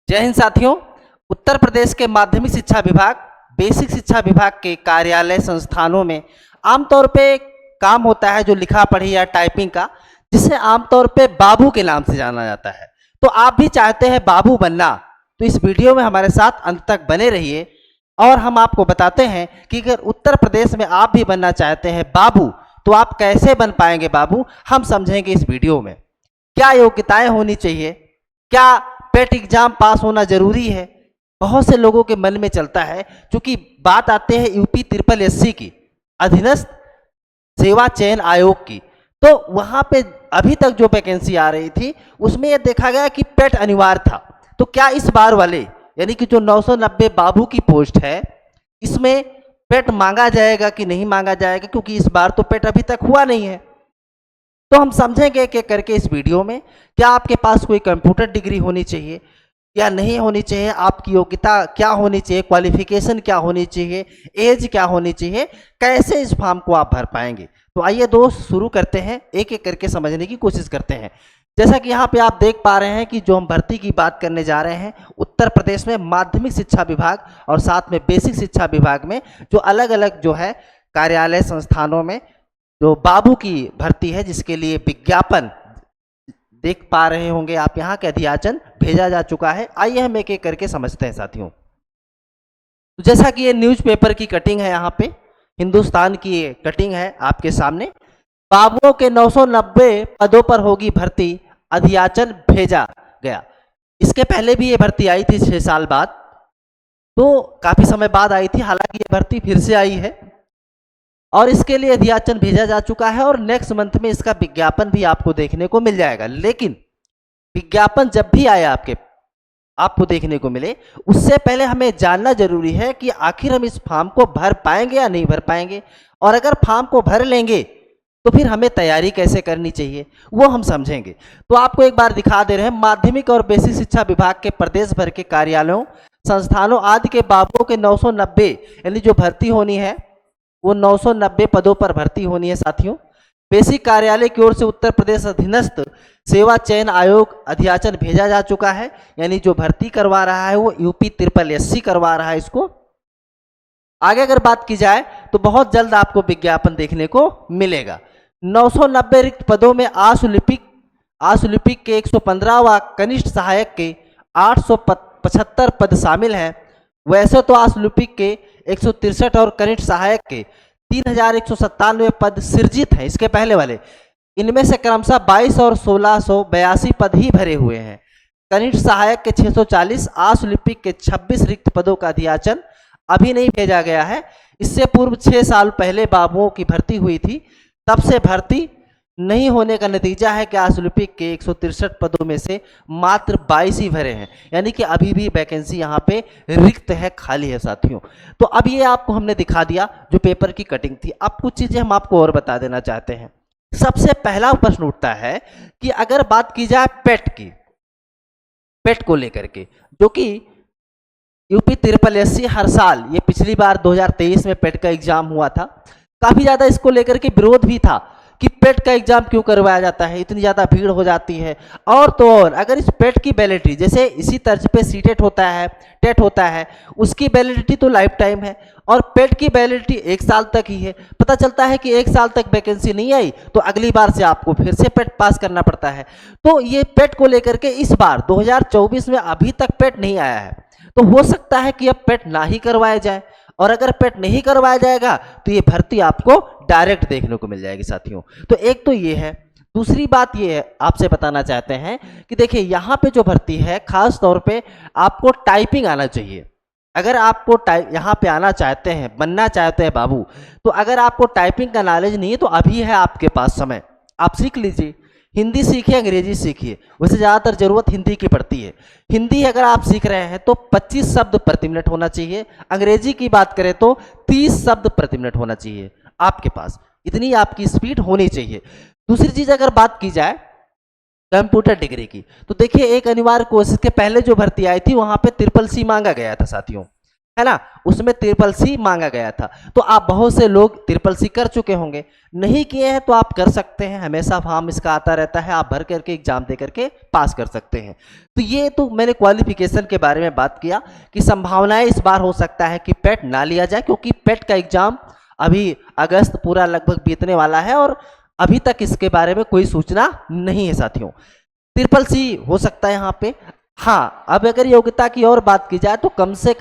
जय हिंद साथियों। उत्तर प्रदेश के माध्यमिक शिक्षा विभाग, बेसिक शिक्षा विभाग के कार्यालय संस्थानों में आमतौर पे काम होता है जो लिखा पढ़ी या टाइपिंग का, जिसे आमतौर पे बाबू के नाम से जाना जाता है। तो आप भी चाहते हैं बाबू बनना, तो इस वीडियो में हमारे साथ अंत तक बने रहिए और हम आपको बताते हैं कि अगर उत्तर प्रदेश में आप भी बनना चाहते हैं बाबू, तो आप कैसे बन पाएंगे बाबू, हम समझेंगे इस वीडियो में। क्या योग्यताएं होनी चाहिए, क्या पेट एग्जाम पास होना जरूरी है, बहुत से लोगों के मन में चलता है। क्योंकि बात आते हैं यूपी ट्रिपल एससी की, अधीनस्थ सेवा चयन आयोग की, तो वहां पे अभी तक जो वैकेंसी आ रही थी उसमें यह देखा गया कि पेट अनिवार्य था। तो क्या इस बार वाले यानी कि जो 990 बाबू की पोस्ट है, इसमें पेट मांगा जाएगा कि नहीं मांगा जाएगा, क्योंकि इस बार तो पेट अभी तक हुआ नहीं है। तो हम समझेंगे कि करके इस वीडियो में क्या आपके पास कोई कंप्यूटर डिग्री होनी चाहिए या नहीं होनी चाहिए, आपकी योग्यता क्या होनी चाहिए, क्वालिफिकेशन क्या होनी चाहिए, एज क्या होनी चाहिए, कैसे इस फॉर्म को आप भर पाएंगे। तो आइए दोस्त शुरू करते हैं, एक एक करके समझने की कोशिश करते हैं। जैसा कि यहाँ पे आप देख पा रहे हैं कि जो हम भर्ती की बात करने जा रहे हैं उत्तर प्रदेश में माध्यमिक शिक्षा विभाग और साथ में बेसिक शिक्षा विभाग में जो अलग अलग जो है कार्यालय संस्थानों में जो बाबू की भर्ती है, जिसके लिए विज्ञापन देख पा रहे होंगे आप, यहाँ के अध्याचन भेजा जा चुका है। आइए हम एक एक करके समझते हैं साथियों। तो जैसा कि ये न्यूज़पेपर की कटिंग है, यहाँ पे हिंदुस्तान की ये कटिंग है आपके सामने। बाबुओं के 990 पदों पर होगी भर्ती, अध्याचन भेजा गया। इसके पहले भी ये भर्ती आई थी 6 साल बाद, तो काफी समय बाद आई थी, हालांकि ये भर्ती फिर से आई है और इसके लिए अध्याचन भेजा जा चुका है और नेक्स्ट मंथ में इसका विज्ञापन भी आपको देखने को मिल जाएगा। लेकिन विज्ञापन जब भी आए आपको देखने को मिले, उससे पहले हमें जानना जरूरी है कि आखिर हम इस फॉर्म को भर पाएंगे या नहीं भर पाएंगे, और अगर फॉर्म को भर लेंगे तो फिर हमें तैयारी कैसे करनी चाहिए वो हम समझेंगे। तो आपको एक बार दिखा दे रहे हैं, माध्यमिक और बेसिक शिक्षा विभाग के प्रदेश भर के कार्यालयों, संस्थानों आदि के बाबुओं के 990 यानी जो भर्ती होनी है वो 990 पदों पर भर्ती होनी है साथियों। बेसिक कार्यालय की ओर से उत्तर प्रदेश अधीनस्थ सेवा चयन आयोग अध्याचन भेजा जा चुका है, यानी जो भर्ती करवा रहा है वो यूपी ट्रिपल एससी करवा रहा है इसको। आगे अगर बात की जाए तो बहुत जल्द आपको विज्ञापन देखने को मिलेगा। 990 रिक्त पदों में आशुलिपिक के 115 व कनिष्ठ सहायक के 875 पद शामिल हैं। वैसे तो आशुलिपिक के 163 और कनिष्ठ सहायक के 3197 पद सृजित हैं इसके पहले वाले। इनमें से क्रमशः 22 और 1682 पद ही भरे हुए हैं। कनिष्ठ सहायक के 640, आशुलिपिक के 26 रिक्त पदों का अध्याचन अभी नहीं भेजा गया है। इससे पूर्व 6 साल पहले बाबुओं की भर्ती हुई थी, तब से भर्ती नहीं होने का नतीजा है कि आशुलिपिक के 163 पदों में से मात्र 22 ही भरे हैं, यानी कि अभी भी वैकेंसी यहाँ पे रिक्त है, खाली है साथियों। तो अब ये आपको हमने दिखा दिया जो पेपर की कटिंग थी। अब कुछ चीजें हम आपको और बता देना चाहते हैं। सबसे पहला प्रश्न उठता है कि अगर बात की जाए पेट को लेकर के, जो कि यूपी ट्रिपल एससी हर साल, ये पिछली बार 2023 में पेट का एग्जाम हुआ था, काफी ज्यादा इसको लेकर के विरोध भी था कि पेट का एग्जाम क्यों करवाया जाता है, इतनी ज़्यादा भीड़ हो जाती है। और तो और अगर इस पेट की वैलिडिटी जैसे इसी तर्ज पे सीटेट होता है, टेट होता है, उसकी वैलिडिटी तो लाइफ टाइम है और पेट की वैलिडिटी 1 साल तक ही है। पता चलता है कि 1 साल तक वैकेंसी नहीं आई तो अगली बार से आपको फिर से पेट पास करना पड़ता है। तो ये पेट को लेकर के इस बार 2024 में अभी तक पेट नहीं आया है, तो हो सकता है कि अब पेट ना ही करवाया जाए, और अगर पेट नहीं करवाया जाएगा तो ये भर्ती आपको डायरेक्ट देखने को मिल जाएगी साथियों। तो एक तो ये है। दूसरी बात ये है, आपसे बताना चाहते हैं कि देखिए यहाँ पे जो भर्ती है खास तौर पे आपको टाइपिंग आना चाहिए। अगर आपको यहाँ पे आना चाहते हैं, बनना चाहते हैं बाबू, तो अगर आपको टाइपिंग का नॉलेज नहीं है तो अभी है आपके पास समय, आप सीख लीजिए। हिंदी सीखिए, अंग्रेजी सीखिए, वैसे ज़्यादातर ज़रूरत हिंदी की पड़ती है। हिंदी अगर आप सीख रहे हैं तो 25 शब्द प्रति मिनट होना चाहिए, अंग्रेजी की बात करें तो 30 शब्द प्रति मिनट होना चाहिए आपके पास, इतनी आपकी स्पीड होनी चाहिए। दूसरी चीज़ अगर बात की जाए कंप्यूटर डिग्री की, तो देखिए एक अनिवार्य कोर्स, इसके पहले जो भर्ती आई थी वहाँ पे ट्रिपल सी मांगा गया था साथियों। है ना, उसमें ट्रिपल सी मांगा गया था। तो आप बहुत से लोग ट्रिपल सी कर चुके होंगे, नहीं किए हैं तो आप कर सकते हैं, हमेशा फॉर्म इसका आता रहता है, आप भर करके एग्जाम दे करके पास कर सकते हैं। तो ये तो मैंने क्वालिफिकेशन के बारे में बात किया कि संभावनाएं इस बार हो सकता है कि पेट ना लिया जाए, क्योंकि पेट का एग्जाम अभी अगस्त पूरा लगभग बीतने वाला है और अभी तक इसके बारे में कोई सूचना नहीं है साथियों। ट्रिपल सी हो सकता है यहाँ पे। हाँ, अब अगर योग्यता की और बात की जाए तो कम से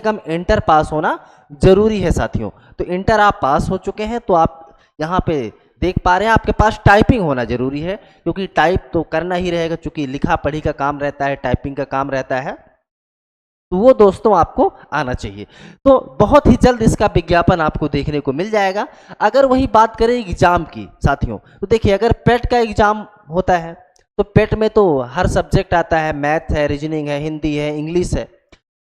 कम इंटर पास होना जरूरी है साथियों। तो इंटर आप पास हो चुके हैं तो आप यहाँ पे देख पा रहे हैं आपके पास टाइपिंग होना जरूरी है, क्योंकि टाइप तो करना ही रहेगा, क्योंकि लिखा पढ़ी का काम रहता है, टाइपिंग का काम रहता है। तो वो दोस्तों आपको आना चाहिए। तो बहुत ही जल्द इसका विज्ञापन आपको देखने को मिल जाएगा। अगर वही बात करें एग्जाम की साथियों, तो देखिए अगर पेट का एग्जाम होता है तो पेट में तो हर सब्जेक्ट आता है, मैथ है, रीजनिंग है, हिंदी है, इंग्लिश है।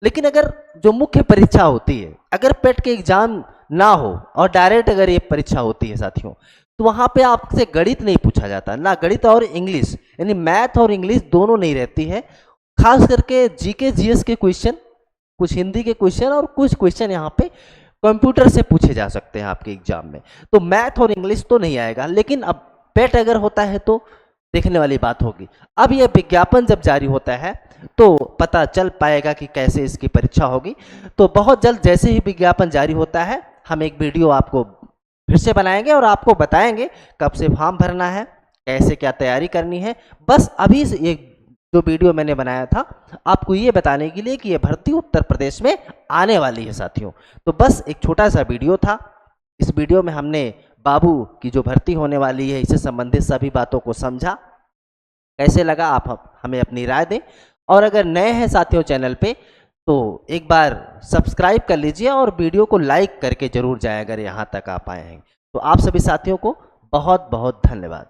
लेकिन अगर जो मुख्य परीक्षा होती है, अगर पेट के एग्जाम ना हो और डायरेक्ट अगर ये परीक्षा होती है साथियों, तो वहाँ पे आपसे गणित नहीं पूछा जाता ना, गणित और इंग्लिश यानी मैथ और इंग्लिश दोनों नहीं रहती है। खास करके जीके जीएस के क्वेश्चन, कुछ हिंदी के क्वेश्चन और कुछ क्वेश्चन यहाँ पे कंप्यूटर से पूछे जा सकते हैं आपके एग्जाम में। तो मैथ और इंग्लिश तो नहीं आएगा, लेकिन अब पेट अगर होता है तो देखने वाली बात होगी। अब यह विज्ञापन जब जारी होता है तो पता चल पाएगा कि कैसे इसकी परीक्षा होगी। तो बहुत जल्द जैसे ही विज्ञापन जारी होता है हम एक वीडियो आपको फिर से बनाएंगे और आपको बताएंगे कब से फॉर्म भरना है, कैसे क्या तैयारी करनी है। बस अभी ये जो वीडियो मैंने बनाया था आपको ये बताने के लिए कि ये भर्ती उत्तर प्रदेश में आने वाली है साथियों। तो बस एक छोटा सा वीडियो था। इस वीडियो में हमने बाबू की जो भर्ती होने वाली है इससे संबंधित सभी बातों को समझा। कैसे लगा आप हमें अपनी राय दें, और अगर नए हैं साथियों चैनल पे तो एक बार सब्सक्राइब कर लीजिए और वीडियो को लाइक करके जरूर जाए अगर यहाँ तक आप आए हैं। तो आप सभी साथियों को बहुत बहुत धन्यवाद।